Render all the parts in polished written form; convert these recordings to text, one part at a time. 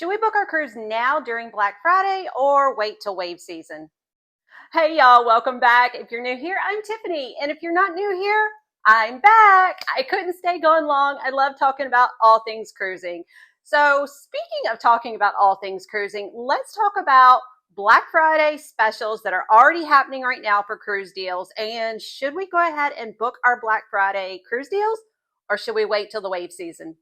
Should we book our cruise now during Black Friday or wait till wave season? Hey y'all, welcome back. If you're new here, I'm Tiffany. And if you're not new here, I'm back. I couldn't stay gone long. I love talking about all things cruising. So speaking of talking about all things cruising, let's talk about Black Friday specials that are already happening right now for cruise deals. And should we go ahead and book our Black Friday cruise deals or should we wait till the wave season?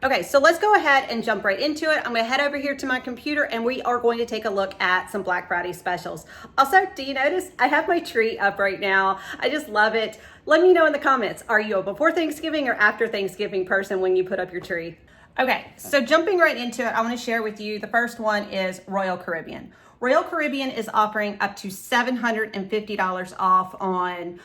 Okay, so let's go ahead and jump right into it. I'm gonna head over here to my computer and we are going to take a look at some Black Friday specials. Also, do you notice I have my tree up right now? I just love it. Let me know in the comments, are you a before Thanksgiving or after Thanksgiving person when you put up your tree? Okay, so jumping right into it, I wanna share with you, the first one is Royal Caribbean. Royal Caribbean is offering up to $750 off on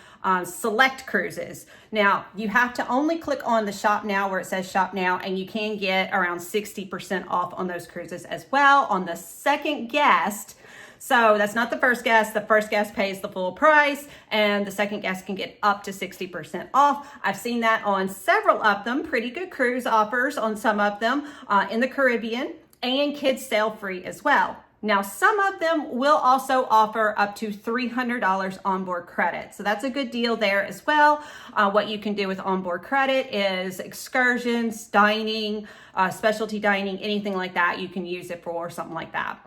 select cruises. Now, you have to only click on the shop now where it says shop now, and you can get around 60% off on those cruises as well on the second guest. So that's not the first guest. The first guest pays the full price and the second guest can get up to 60% off. I've seen that on several of them, pretty good cruise offers on some of them in the Caribbean, and kids sail free as well. Now, some of them will also offer up to $300 onboard credit. So that's a good deal there as well. What you can do with onboard credit is excursions, dining, specialty dining, anything like that. You can use it for something like that.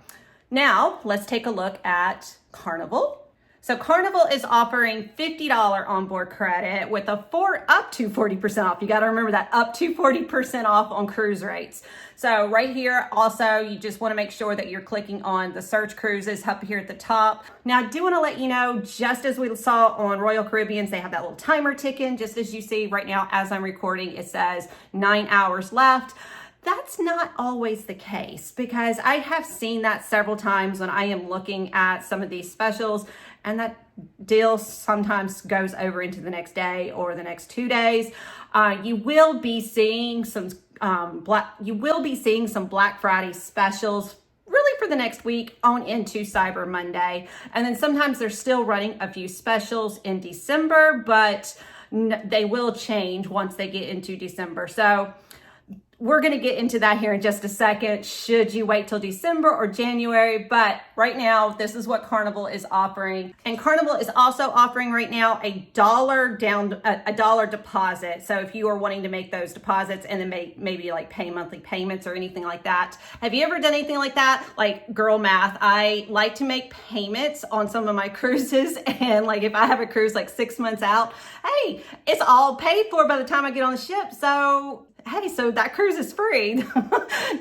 Now, let's take a look at Carnival. So Carnival is offering $50 onboard credit with a up to 40% off. You got to remember that, up to 40% off on cruise rates. So right here, also, you just want to make sure that you're clicking on the search cruises up here at the top. Now, I do want to let you know, just as we saw on Royal Caribbean's, they have that little timer ticking. Just as you see right now, as I'm recording, it says 9 hours left. That's not always the case, because I have seen that several times when I am looking at some of these specials, and that deal sometimes goes over into the next day or the next 2 days. You will be seeing some Black Friday specials really for the next week on into Cyber Monday. And then sometimes they're still running a few specials in December, but they will change once they get into December. So we're going to get into that here in just a second. Should you wait till December or January? But right now, this is what Carnival is offering. And Carnival is also offering right now a $1 deposit. So if you are wanting to make those deposits and then maybe like pay monthly payments or anything like that. Have you ever done anything like that? Like girl math, I like to make payments on some of my cruises. And like if I have a cruise like 6 months out, hey, it's all paid for by the time I get on the ship. So hey, so that cruise is free.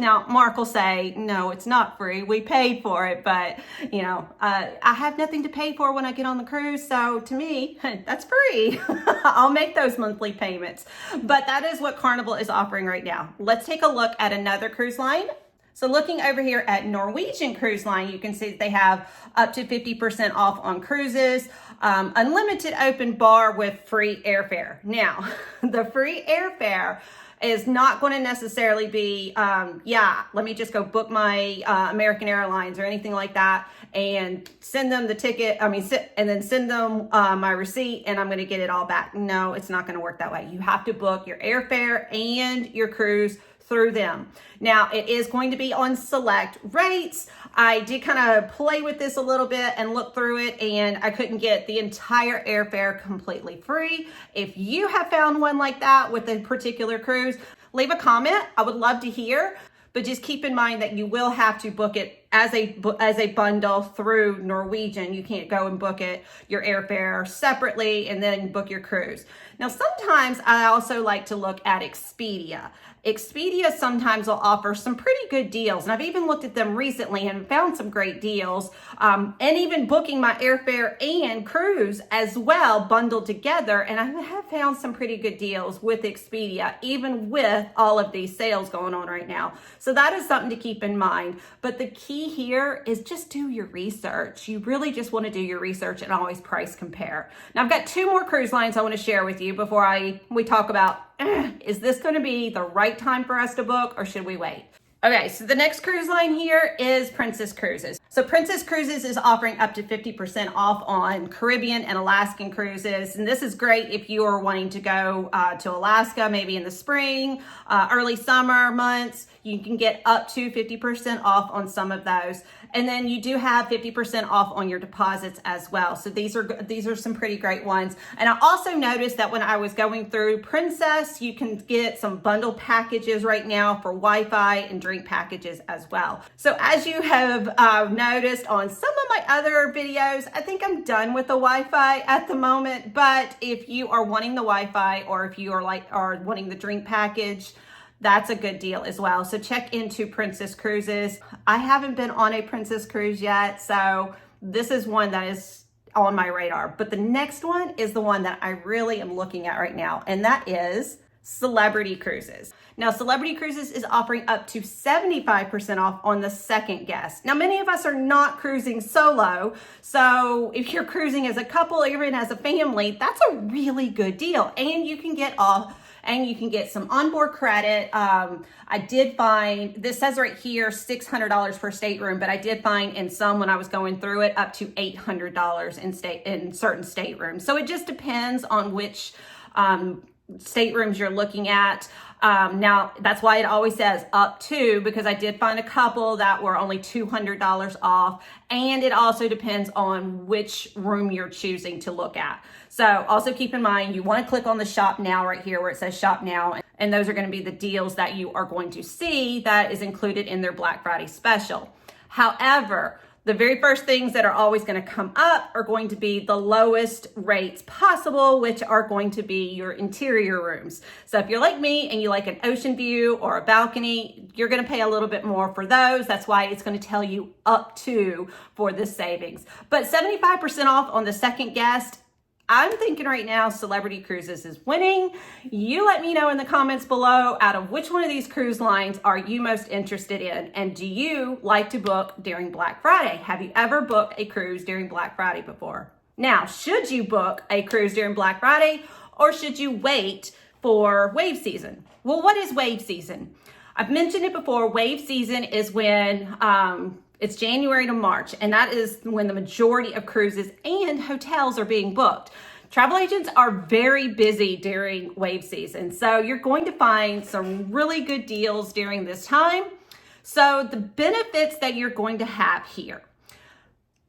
Now, Mark will say, no, it's not free. We paid for it, but you know, I have nothing to pay for when I get on the cruise. So to me, that's free. I'll make those monthly payments. But that is what Carnival is offering right now. Let's take a look at another cruise line. So looking over here at Norwegian Cruise Line, you can see that they have up to 50% off on cruises, unlimited open bar with free airfare. Now, the free airfare is not going to necessarily be, let me just go book my American Airlines or anything like that and send them the ticket, and then send them my receipt and I'm going to get it all back. No, it's not going to work that way. You have to book your airfare and your cruise through them. Now, it is going to be on select rates. I did kind of play with this a little bit and look through it, and I couldn't get the entire airfare completely free. If you have found one like that with a particular cruise, leave a comment. I would love to hear. But just keep in mind that you will have to book it as a bundle through Norwegian. You can't go and book your airfare separately and then book your cruise. Now, sometimes I also like to look at Expedia. Expedia sometimes will offer some pretty good deals, and I've even looked at them recently and found some great deals, and even booking my airfare and cruise as well bundled together, and I have found some pretty good deals with Expedia, even with all of these sales going on right now. So that is something to keep in mind. But the key here is just do your research. You really just want to do your research and always price compare. Now, I've got 2 more cruise lines I want to share with you before we talk about, is this going to be the right time for us to book or should we wait? Okay, so the next cruise line here is Princess Cruises. So Princess Cruises is offering up to 50% off on Caribbean and Alaskan cruises. And this is great if you are wanting to go to Alaska, maybe in the spring, early summer months. You can get up to 50% off on some of those. And then you do have 50% off on your deposits as well. So these are some pretty great ones. And I also noticed that when I was going through Princess, you can get some bundle packages right now for Wi-Fi and drink packages as well. So as you have noticed on some of my other videos, I think I'm done with the Wi-Fi at the moment. But if you are wanting the Wi-Fi, or if you are wanting the drink package, that's a good deal as well. So check into Princess Cruises. I haven't been on a Princess cruise yet, so this is one that is on my radar. But the next one is the one that I really am looking at right now, and that is Celebrity Cruises. Now, Celebrity Cruises is offering up to 75% off on the second guest. Now, many of us are not cruising solo, so if you're cruising as a couple or even as a family, that's a really good deal, and you can get off and you can get some onboard credit. I did find, this says right here, $600 per stateroom, but I did find in some, when I was going through it, up to $800 in certain staterooms. So it just depends on which staterooms you're looking at. Now, that's why it always says up to, because I did find a couple that were only $200 off, and it also depends on which room you're choosing to look at. So also keep in mind, you want to click on the shop now right here where it says shop now, and those are going to be the deals that you are going to see that is included in their Black Friday special. However, the very first things that are always going to come up are going to be the lowest rates possible, which are going to be your interior rooms. So if you're like me and you like an ocean view or a balcony, you're going to pay a little bit more for those. That's why it's going to tell you up to for the savings. But 75% off on the second guest, I'm thinking right now Celebrity Cruises is winning. You let me know in the comments below, out of which one of these cruise lines are you most interested in? And do you like to book during Black Friday? Have you ever booked a cruise during Black Friday before? Now, should you book a cruise during Black Friday, or should you wait for wave season? Well, what is wave season? I've mentioned it before. Wave season is when it's January to March, and that is when the majority of cruises and hotels are being booked. Travel agents are very busy during wave season, so you're going to find some really good deals during this time. So the benefits that you're going to have here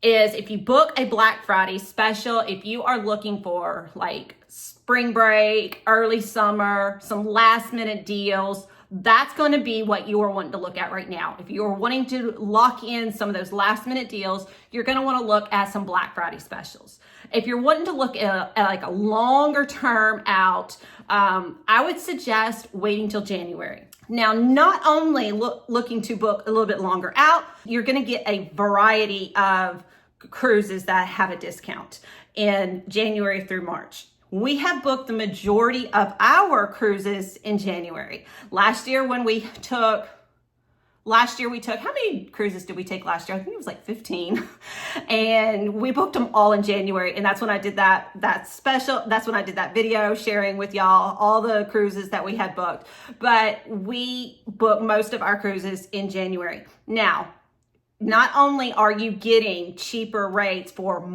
is, if you book a Black Friday special, if you are looking for like spring break, early summer, some last minute deals, that's going to be what you are wanting to look at right now. If you're wanting to lock in some of those last minute deals, you're going to want to look at some Black Friday specials. If you're wanting to look at like a longer term out, I would suggest waiting till January. Now, not only looking to book a little bit longer out, you're going to get a variety of cruises that have a discount in January through March. We have booked the majority of our cruises in January. Last year we took, how many cruises did we take last year? I think it was like 15. And we booked them all in January. And that's when I did that special. That's when I did that video sharing with y'all all the cruises that we had booked. But we booked most of our cruises in January. Now, not only are you getting cheaper rates for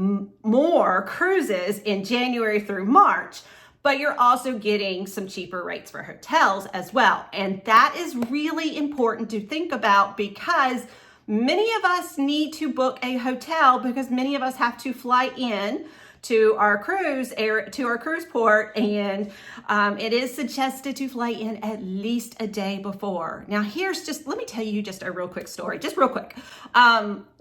more cruises in January through March, but you're also getting some cheaper rates for hotels as well. And that is really important to think about, because many of us need to book a hotel, because many of us have to fly in to our cruise port, and it is suggested to fly in at least a day before. Now, let me tell you just a real quick story, just real quick.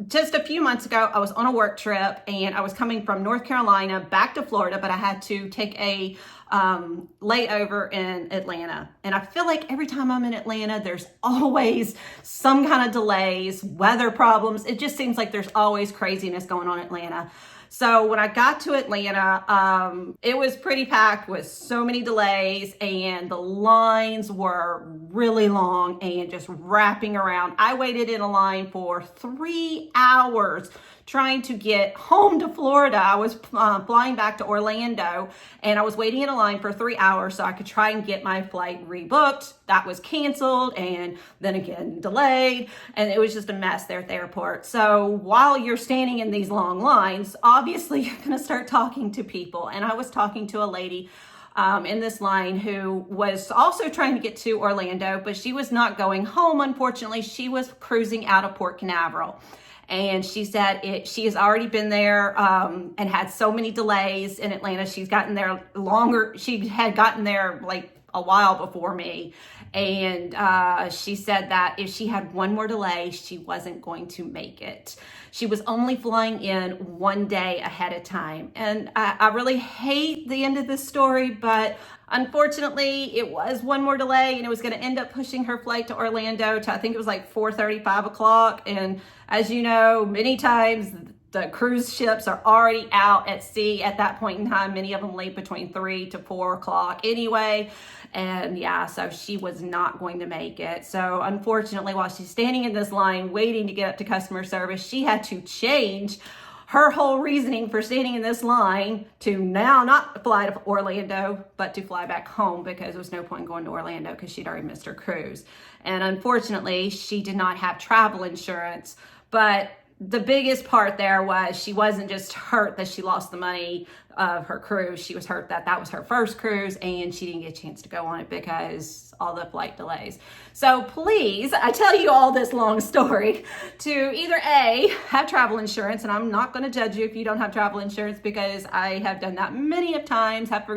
Just a few months ago, I was on a work trip, and I was coming from North Carolina back to Florida, but I had to take a layover in Atlanta. And I feel like every time I'm in Atlanta, there's always some kind of delays, weather problems. It just seems like there's always craziness going on in Atlanta. So when I got to Atlanta, it was pretty packed with so many delays, and the lines were really long and just wrapping around. I waited in a line for 3 hours trying to get home to Florida. I was flying back to Orlando, and I was waiting in a line for 3 hours so I could try and get my flight rebooked. That was canceled and then again delayed, and it was just a mess there at the airport. So while you're standing in these long lines, obviously you're gonna start talking to people. And I was talking to a lady in this line who was also trying to get to Orlando, but she was not going home. Unfortunately, she was cruising out of Port Canaveral. And she said she has already been there and had so many delays in Atlanta. She's gotten there longer. She had gotten there like a while before me. And she said that if she had one more delay, she wasn't going to make it. She was only flying in 1 day ahead of time. And I really hate the end of this story, but unfortunately, it was one more delay, and it was going to end up pushing her flight to Orlando to, I think it was like 4:30, 5 o'clock. And as you know, many times the cruise ships are already out at sea at that point in time. Many of them leave between 3 to 4 o'clock anyway. And yeah, so she was not going to make it. So unfortunately, while she's standing in this line waiting to get up to customer service, she had to change her whole reasoning for standing in this line to now not fly to Orlando, but to fly back home, because there was no point in going to Orlando because she'd already missed her cruise. And unfortunately, she did not have travel insurance. But the biggest part there was she wasn't just hurt that she lost the money of her cruise. She was hurt that that was her first cruise and she didn't get a chance to go on it because all the flight delays. So please, I tell you all this long story to either A, have travel insurance, and I'm not going to judge you if you don't have travel insurance, because I have done that many of times, have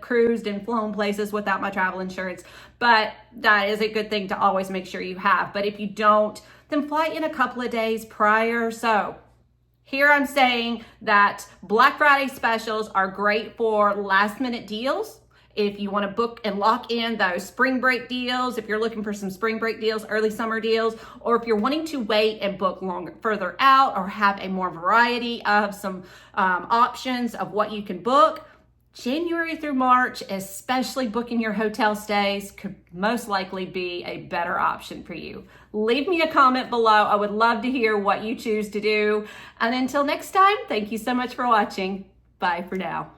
cruised and flown places without my travel insurance, but that is a good thing to always make sure you have. But if you don't, then fly in a couple of days prior. So here I'm saying that Black Friday specials are great for last minute deals. If you want to book and lock in those spring break deals, if you're looking for some spring break deals, early summer deals, or if you're wanting to wait and book further out, or have a more variety of some options of what you can book, January through March, especially booking your hotel stays, could most likely be a better option for you. Leave me a comment below. I would love to hear what you choose to do. And until next time, thank you so much for watching. Bye for now.